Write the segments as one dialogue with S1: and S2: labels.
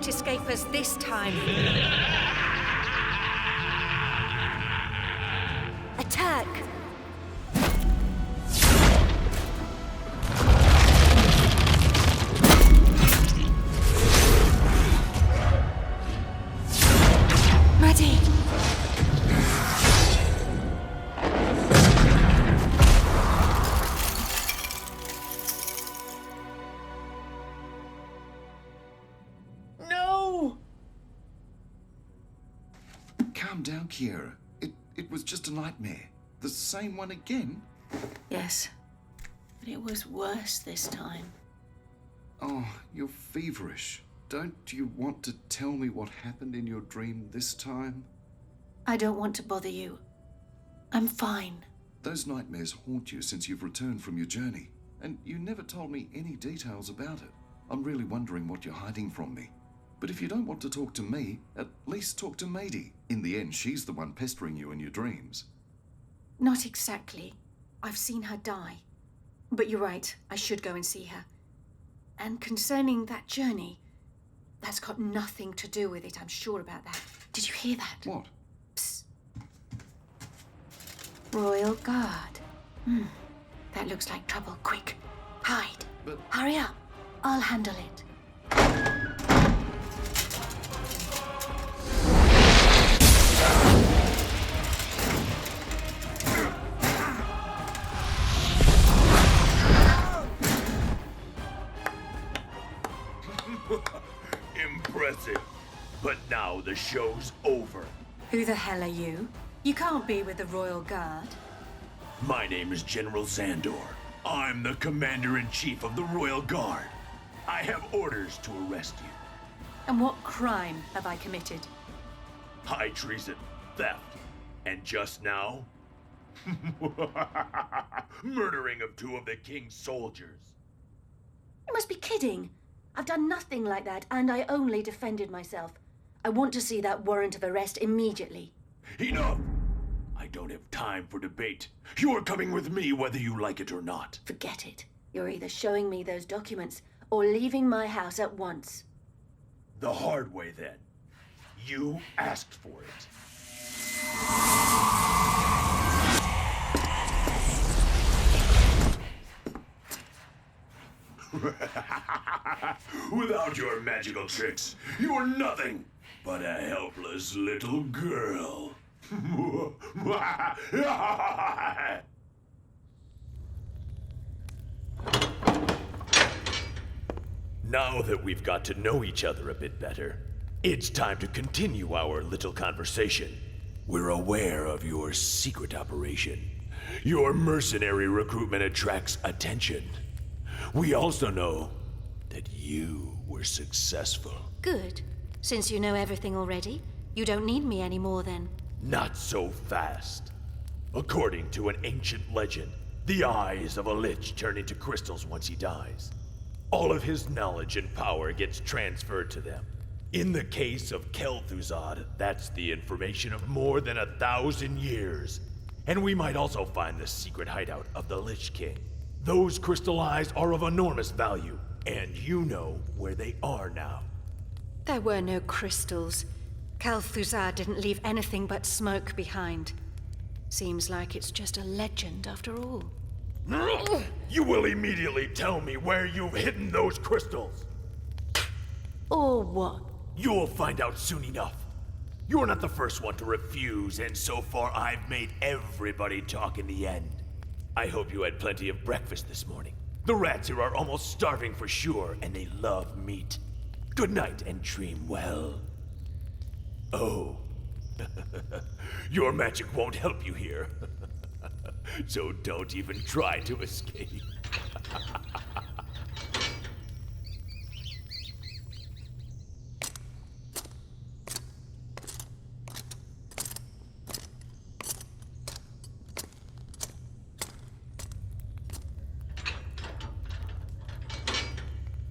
S1: won't escape us this time. Attack! Mady!
S2: No!
S3: Calm down, Kieraa. It was just a nightmare. The same one again?
S2: Yes, but it was worse this time.
S3: Oh, you're feverish. Don't you want to tell me what happened in your dream this time?
S2: I don't want to bother you. I'm fine.
S3: Those nightmares haunt you since you've returned from your journey, and you never told me any details about it. I'm really wondering what you're hiding from me. But if you don't want to talk to me, at least talk to Mady. In the end, she's the one pestering you in your dreams.
S2: Not exactly. I've seen her die. But you're right, I should go and see her. And concerning that journey, that's got nothing to do with it, I'm sure about that. Did you hear that?
S3: What?
S2: Psst. Royal Guard. That looks like trouble. Quick, hide.
S3: But...
S2: Hurry up. I'll handle it.
S4: Impressive. But now the show's over.
S1: Who the hell are you? You can't be with the Royal Guard.
S4: My name is General Zandor. I'm the Commander-in-Chief of the Royal Guard. I have orders to arrest you.
S1: And what crime have I committed?
S4: High treason, theft, and just now, murdering of 2 of the king's soldiers.
S2: You must be kidding. I've done nothing like that, and I only defended myself. I want to see that warrant of arrest immediately.
S4: Enough! I don't have time for debate. You're coming with me whether you like it or not.
S2: Forget it. You're either showing me those documents or leaving my house at once.
S4: The hard way, then. You asked for it. Without your magical tricks, you're nothing but a helpless little girl. Now that we've got to know each other a bit better, it's time to continue our little conversation. We're aware of your secret operation. Your mercenary recruitment attracts attention. We also know that you were successful.
S1: Good. Since you know everything already, you don't need me anymore then.
S4: Not so fast. According to an ancient legend, the eyes of Alyssh turn into crystals once he dies. All of his knowledge and power gets transferred to them. In the case of Kel'Thuzad, that's the information of more than 1,000 years. And we might also find the secret hideout of the Lich King. Those crystal eyes are of enormous value, and you know where they are now.
S1: There were no crystals. Kel'Thuzad didn't leave anything but smoke behind. Seems like it's just a legend after all.
S4: You will immediately tell me where you've hidden those crystals.
S2: Or what?
S4: You'll find out soon enough. You're not the first one to refuse, and so far I've made everybody talk in the end. I hope you had plenty of breakfast this morning. The rats here are almost starving for sure, and they love meat. Good night and dream well. Oh. Your magic won't help you here. So don't even try to escape.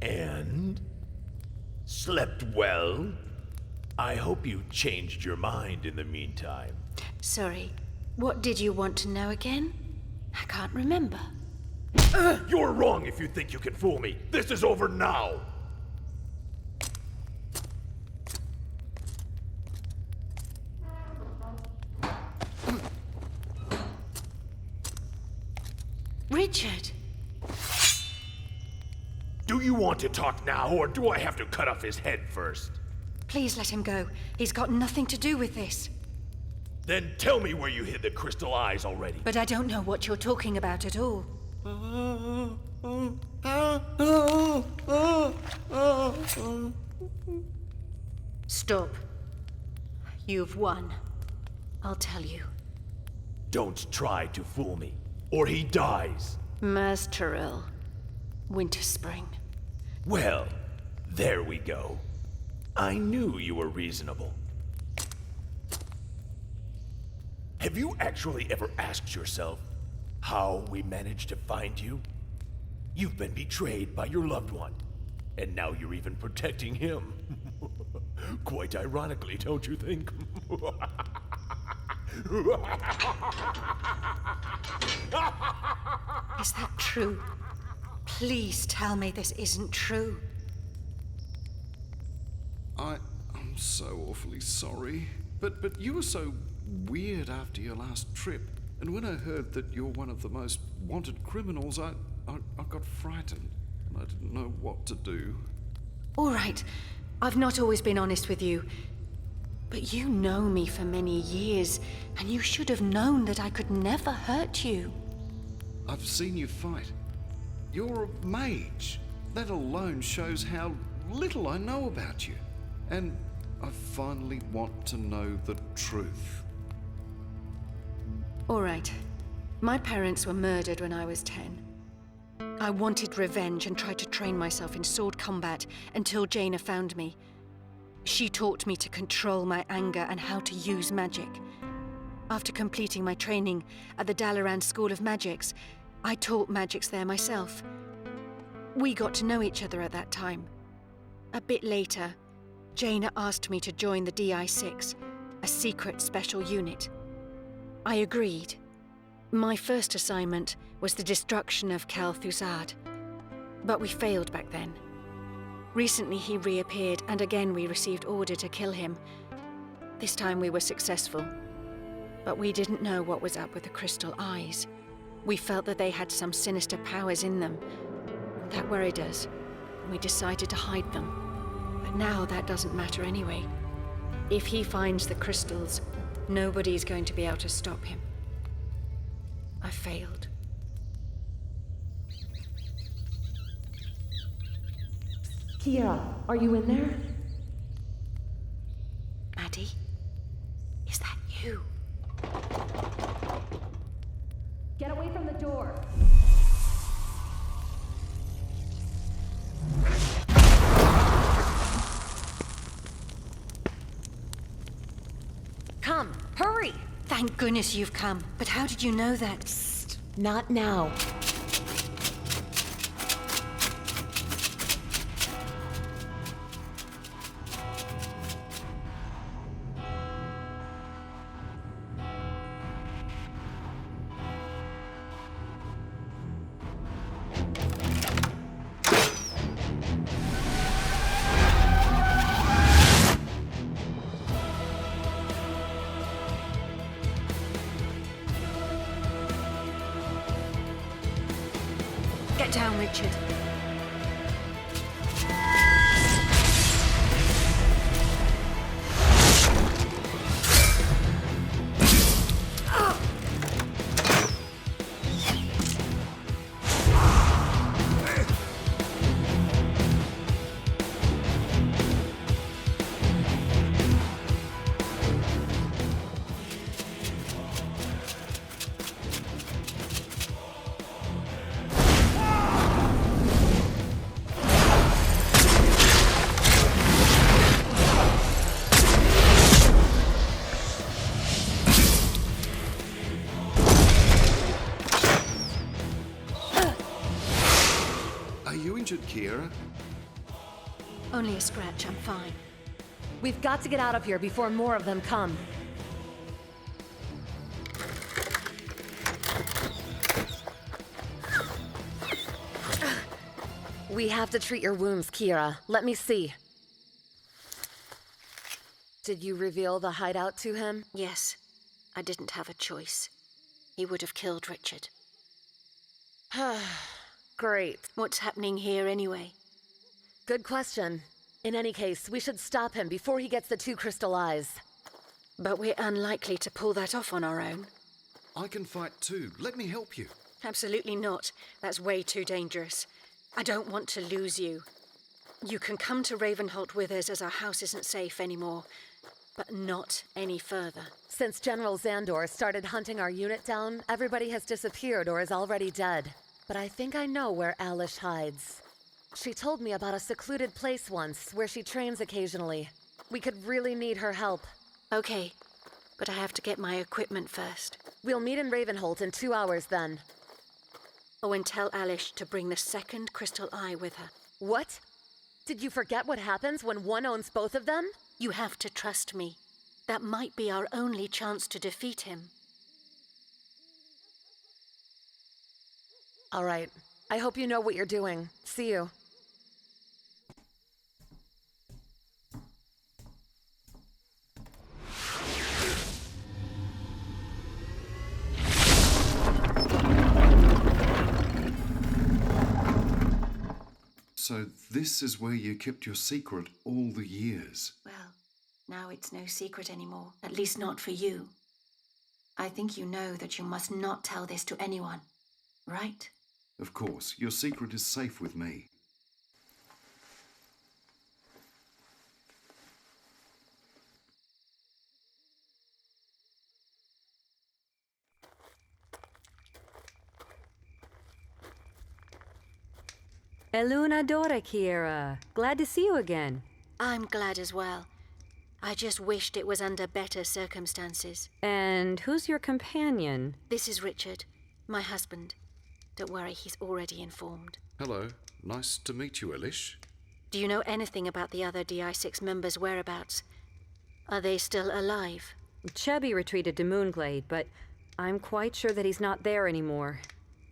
S4: And? Slept well? I hope you changed your mind in the meantime.
S1: Sorry, what did you want to know again? I can't remember.
S4: You're wrong if you think you can fool me. This is over now.
S1: Richard!
S4: Do you want to talk now, or do I have to cut off his head first?
S1: Please let him go. He's got nothing to do with this.
S4: Then tell me where you hid the crystal eyes already.
S1: But I don't know what you're talking about at all. Stop. You've won. I'll tell you.
S4: Don't try to fool me, or he dies.
S1: Maztaril. Winter Spring.
S4: Well, there we go. I knew you were reasonable. Have you actually ever asked yourself how we managed to find you? You've been betrayed by your loved one, and now you're even protecting him. Quite ironically, don't you think?
S1: Is that true? Please tell me this isn't true.
S3: I'm so awfully sorry. But you were so weird after your last trip. And when I heard that you're one of the most wanted criminals, I got frightened. And I didn't know what to do.
S1: All right. I've not always been honest with you. But you know me for many years, and you should have known that I could never hurt you.
S3: I've seen you fight. You're a mage. That alone shows how little I know about you. And I finally want to know the truth.
S1: All right. My parents were murdered when I was 10. I wanted revenge and tried to train myself in sword combat until Jaina found me. She taught me to control my anger and how to use magic. After completing my training at the Dalaran School of Magics, I taught magics there myself. We got to know each other at that time. A bit later, Jaina asked me to join the DI-6, a secret special unit. I agreed. My first assignment was the destruction of Kel'Thuzad, but we failed back then. Recently he reappeared, and again we received order to kill him. This time we were successful, but we didn't know what was up with the crystal eyes. We felt that they had some sinister powers in them. That worried us, and we decided to hide them. But now that doesn't matter anyway. If he finds the crystals, nobody's going to be able to stop him. I failed.
S5: Kieraa, are you in there?
S1: Mady? Is that you?
S5: Get away from the door! Come, hurry!
S1: Thank goodness you've come. But how did you know that?
S5: Psst, not now.
S1: Get down, Richard.
S3: Kieraa?
S1: Only a scratch, I'm fine.
S5: We've got to get out of here before more of them come. We have to treat your wounds, Kieraa. Let me see. Did you reveal the hideout to him?
S1: Yes. I didn't have a choice. He would have killed Richard.
S5: Great.
S1: What's happening here anyway?
S5: Good question. In any case, we should stop him before he gets the 2 crystal eyes.
S1: But we're unlikely to pull that off on our own.
S3: I can fight too. Let me help you.
S1: Absolutely not. That's way too dangerous. I don't want to lose you. You can come to Ravenholt with us as our house isn't safe anymore, but not any further.
S5: Since General Zandor started hunting our unit down, everybody has disappeared or is already dead. But I think I know where Alyssh hides. She told me about a secluded place once where she trains occasionally. We could really need her help.
S1: Okay, but I have to get my equipment first.
S5: We'll meet in Ravenholt in 2 hours then.
S1: Oh, and tell Alyssh to bring the 2nd crystal eye with her.
S5: What? Did you forget what happens when one owns both of them?
S1: You have to trust me. That might be our only chance to defeat him.
S5: All right. I hope you know what you're doing. See you.
S3: So this is where you kept your secret all the years.
S2: Well, now it's no secret anymore. At least not for you. I think you know that you must not tell this to anyone, right?
S3: Of course, your secret is safe with me.
S6: Elunadora, Kieraa. Glad to see you again.
S1: I'm glad as well. I just wished it was under better circumstances.
S6: And who's your companion?
S1: This is Richard, my husband. Don't worry, he's already informed.
S3: Hello. Nice to meet you, Alyssh.
S1: Do you know anything about the other DI6 members' whereabouts? Are they still alive?
S6: Chubby retreated to Moonglade, but I'm quite sure that he's not there anymore.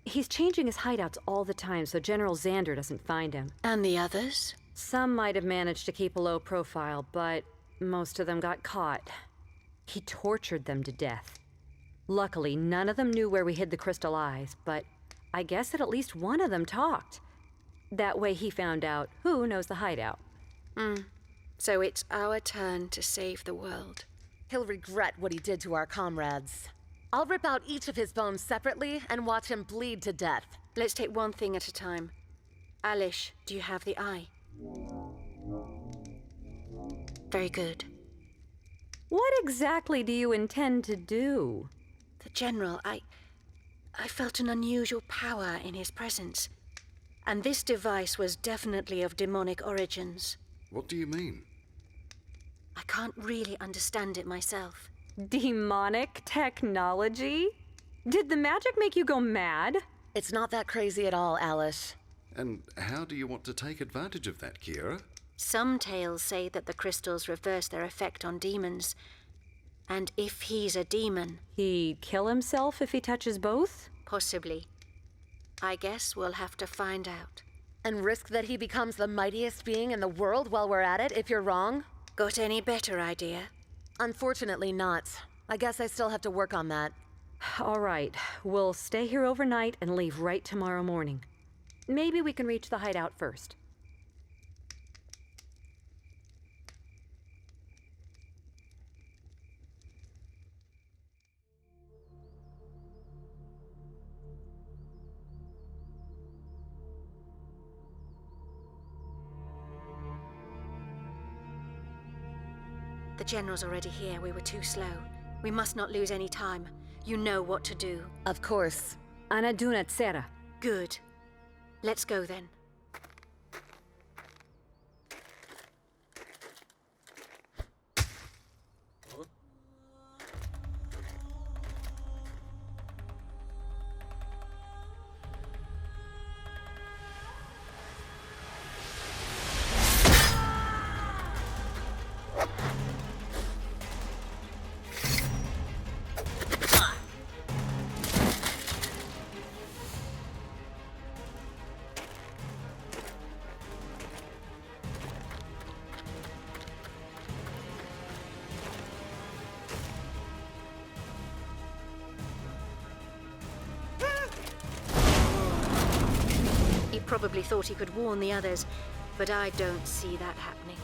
S6: He's changing his hideouts all the time so General Zandor doesn't find him.
S1: And the others?
S6: Some might have managed to keep a low profile, but most of them got caught. He tortured them to death. Luckily, none of them knew where we hid the crystal eyes, but I guess that at least one of them talked. That way he found out who knows the hideout.
S1: So it's our turn to save the world.
S5: He'll regret what he did to our comrades. I'll rip out each of his bones separately and watch him bleed to death.
S1: Let's take one thing at a time. Alyssh, do you have the eye? Very good.
S6: What exactly do you intend to do?
S1: The General, I felt an unusual power in his presence. And this device was definitely of demonic origins.
S3: What do you mean?
S1: I can't really understand it myself.
S6: Demonic technology? Did the magic make you go mad?
S5: It's not that crazy at all, Alyssh.
S3: And how do you want to take advantage of that, Kieraa?
S1: Some tales say that the crystals reverse their effect on demons. And if he's a demon...
S6: He'd kill himself if he touches both?
S1: Possibly. I guess we'll have to find out.
S5: And risk that he becomes the mightiest being in the world while we're at it, if you're wrong?
S1: Got any better idea?
S5: Unfortunately not. I guess I still have to work on that.
S6: All right, we'll stay here overnight and leave right tomorrow morning. Maybe we can reach the hideout first.
S1: The General's already here. We were too slow. We must not lose any time. You know what to do.
S5: Of course.
S6: Anaduna Tsera.
S1: Good. Let's go then.
S2: probably thought he could warn the others, but I don't see that happening.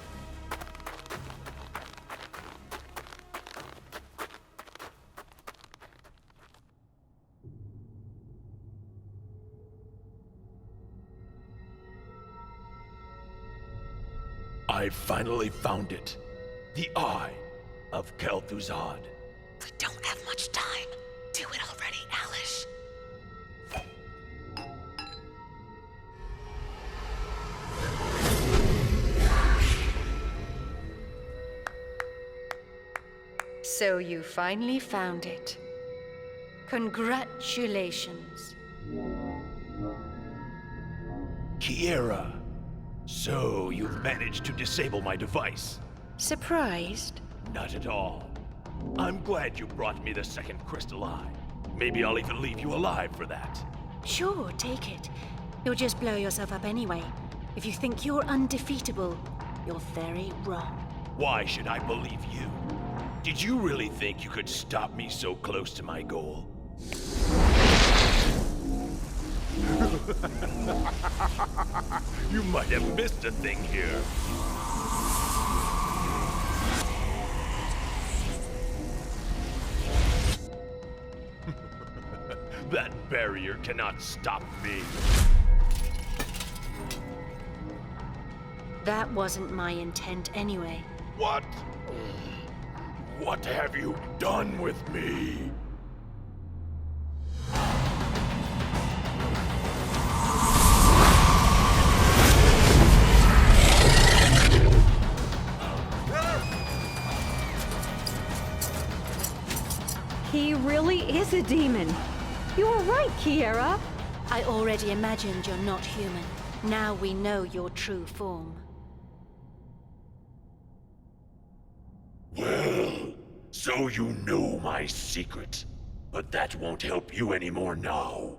S4: I finally found it. The Eye of Kel'Thuzad.
S5: We don't have much time. Do it already, Alyssh.
S1: So you finally found it. Congratulations.
S4: Kieraa. So you've managed to disable my device.
S1: Surprised?
S4: Not at all. I'm glad you brought me the second crystal eye. Maybe I'll even leave you alive for that.
S2: Sure, take it. You'll just blow yourself up anyway. If you think you're undefeatable, you're very wrong.
S4: Why should I believe you? Did you really think you could stop me so close to my goal? You might have missed a thing here. That barrier cannot stop me.
S2: That wasn't my intent anyway.
S4: What? What have you done with me?
S6: He really is a demon. You were right, Kieraa.
S2: I already imagined you're not human. Now we know your true form.
S4: Well, so you know my secret. But that won't help you anymore now.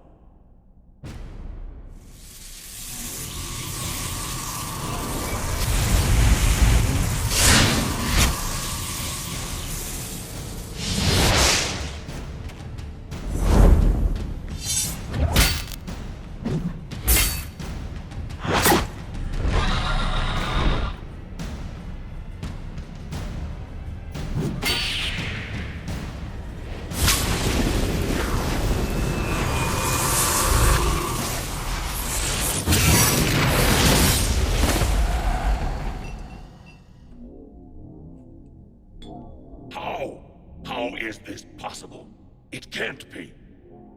S4: How is this possible? It can't be.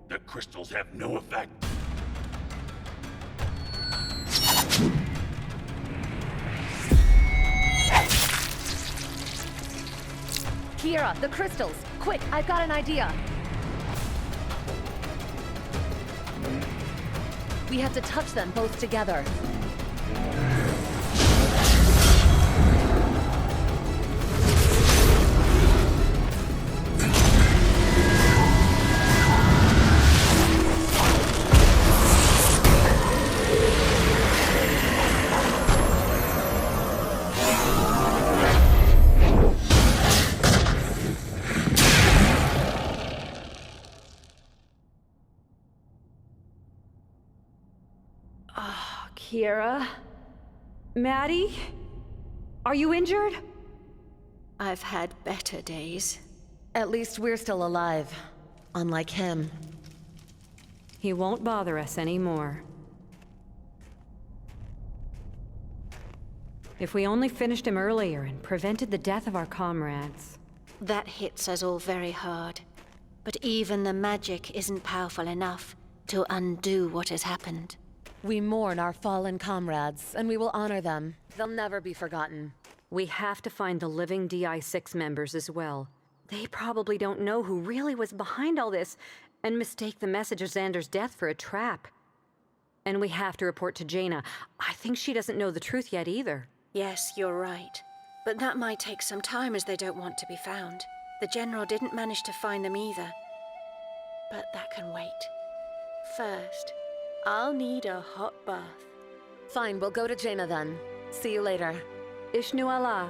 S4: The crystals have no effect.
S5: Kieraa, the crystals! Quick, I've got an idea! We have to touch them both together.
S6: Kieraa? Mady? Are you injured?
S2: I've had better days.
S5: At least we're still alive. Unlike him.
S6: He won't bother us anymore. If we only finished him earlier and prevented the death of our comrades.
S2: That hits us all very hard. But even the magic isn't powerful enough to undo what has happened.
S5: We mourn our fallen comrades, and we will honor them. They'll never be forgotten.
S6: We have to find the living DI-6 members as well. They probably don't know who really was behind all this, and mistake the message of Xander's death for a trap. And we have to report to Jaina. I think she doesn't know the truth yet either.
S2: Yes, you're right. But that might take some time as they don't want to be found. The General didn't manage to find them either. But that can wait. First, I'll need a hot bath.
S5: Fine, we'll go to Jaina then. See you later.
S6: Ishnu Allah.